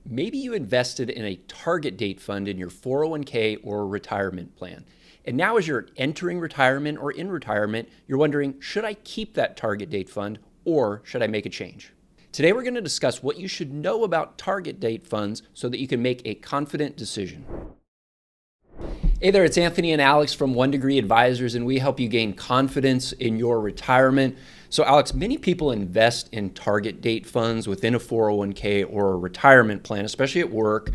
Maybe you invested in a target date fund in your 401k or retirement plan. And now, as you're entering retirement or in retirement, you're wondering, should I keep that target date fund or should I make a change? Today, we're going to discuss what you should know about target date funds so that you can make a confident decision. Hey there, it's Anthony and Alex from One Degree Advisors, and we help you gain confidence in your retirement. So Alex, many people invest in target date funds within a 401k or a retirement plan, especially at work.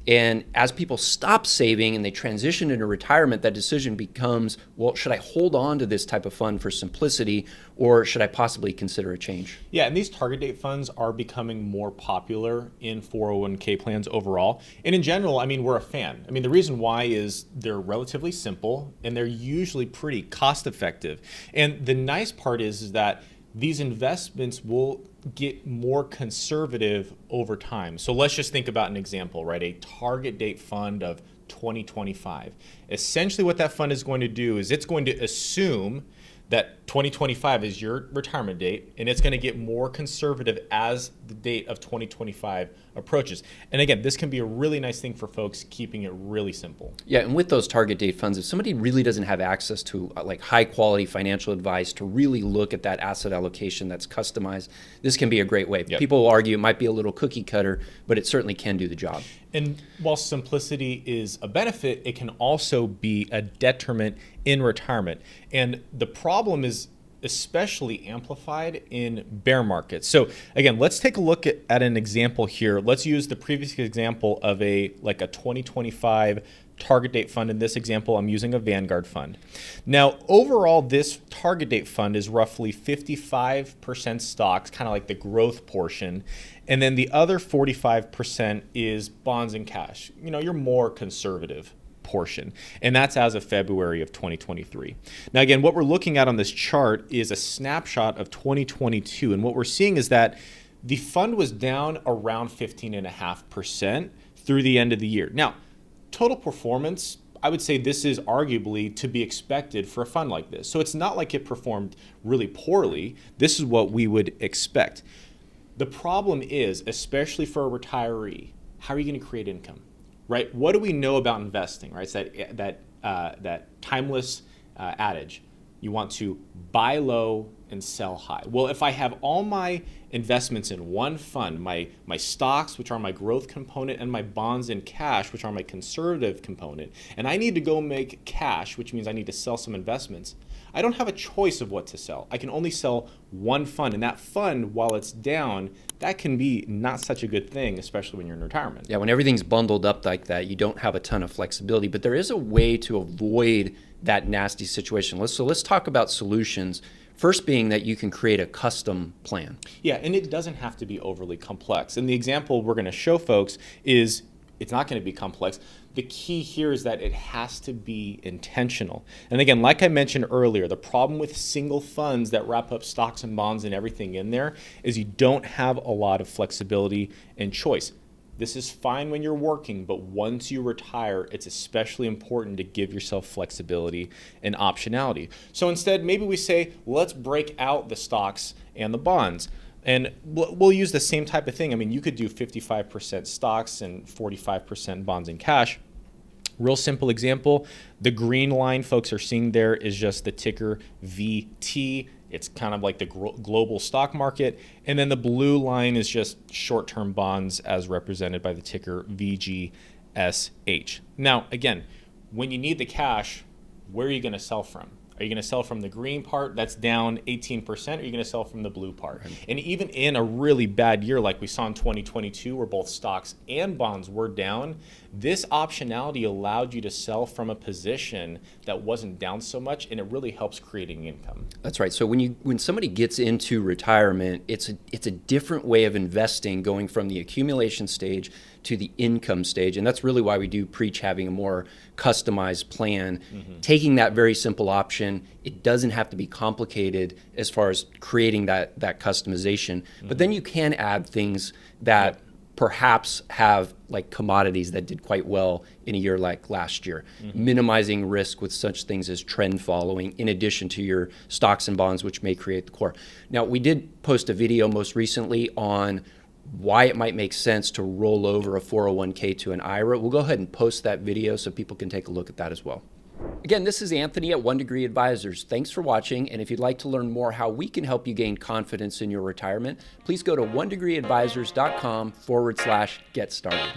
And as people stop saving and they transition into retirement, that decision becomes, well, should I hold on to this type of fund for simplicity, or should I possibly consider a change? Yeah, and these target date funds are becoming more popular in 401k plans overall. And in general, we're a fan. The reason why is they're relatively simple and they're usually pretty cost effective. And the nice part is that these investments will get more conservative over time. So let's just think about an example, right? A target date fund of 2025. Essentially what that fund is going to do is it's going to assume that 2025 is your retirement date, and it's going to get more conservative as the date of 2025 approaches. And again, this can be a really nice thing for folks, keeping it really simple. Yeah, and with those target date funds, if somebody really doesn't have access to high quality financial advice to really look at that asset allocation that's customized, this can be a great way. Yep. People will argue it might be a little cookie cutter, but it certainly can do the job. And while simplicity is a benefit, it can also be a detriment in retirement. And the problem is especially amplified in bear markets. So again, let's take a look at an example here. Let's use the previous example of a 2025 target date fund. In this example, I'm using a Vanguard fund. Now, overall, this target date fund is roughly 55% stocks, kind of like the growth portion. And then the other 45% is bonds and cash. Your more conservative portion. And that's as of February of 2023. Now, again, what we're looking at on this chart is a snapshot of 2022. And what we're seeing is that the fund was down around 15.5% through the end of the year. Now, total performance, I would say this is arguably to be expected for a fund like this. So it's not like it performed really poorly. This is what we would expect. The problem is, especially for a retiree, how are you going to create income? Right? What do we know about investing? Right? It's that timeless adage. You want to buy low and sell high. Well, if I have all my investments in one fund, my stocks, which are my growth component, and my bonds and cash, which are my conservative component, and I need to go make cash, which means I need to sell some investments, I don't have a choice of what to sell. I can only sell one fund, and that fund, while it's down, that can be not such a good thing, especially when you're in retirement. Yeah, when everything's bundled up like that, you don't have a ton of flexibility, but there is a way to avoid that nasty situation. Let's talk about solutions. First being that you can create a custom plan. Yeah, and it doesn't have to be overly complex. And the example we're going to show folks is it's not going to be complex. The key here is that it has to be intentional. And again, like I mentioned earlier, the problem with single funds that wrap up stocks and bonds and everything in there is you don't have a lot of flexibility and choice. This is fine when you're working, but once you retire, it's especially important to give yourself flexibility and optionality. So instead, maybe we say, let's break out the stocks and the bonds. And we'll use the same type of thing. You could do 55% stocks and 45% bonds and cash. Real simple example, the green line folks are seeing there is just the ticker VT. It's kind of like the global stock market. And then the blue line is just short-term bonds as represented by the ticker VGSH. Now, again, when you need the cash, where are you going to sell from? Are you going to sell from the green part that's down 18%, or are you going to sell from the blue part? Right. And even in a really bad year like we saw in 2022, where both stocks and bonds were down, this optionality allowed you to sell from a position that wasn't down so much, and it really helps creating income. That's right. So when somebody gets into retirement, it's a different way of investing, going from the accumulation stage to the income stage. And that's really why we do preach having a more customized plan. Mm-hmm. Taking that very simple option, it doesn't have to be complicated as far as creating that customization. Mm-hmm. But then you can add things that perhaps have like commodities that did quite well in a year like last year, minimizing risk with such things as trend following, in addition to your stocks and bonds, which may create the core. Now, we did post a video most recently on why it might make sense to roll over a 401k to an IRA. We'll go ahead and post that video so people can take a look at that as well. Again, this is Anthony at One Degree Advisors. Thanks for watching, and if you'd like to learn more how we can help you gain confidence in your retirement, please go to onedegreeadvisors.com/get started.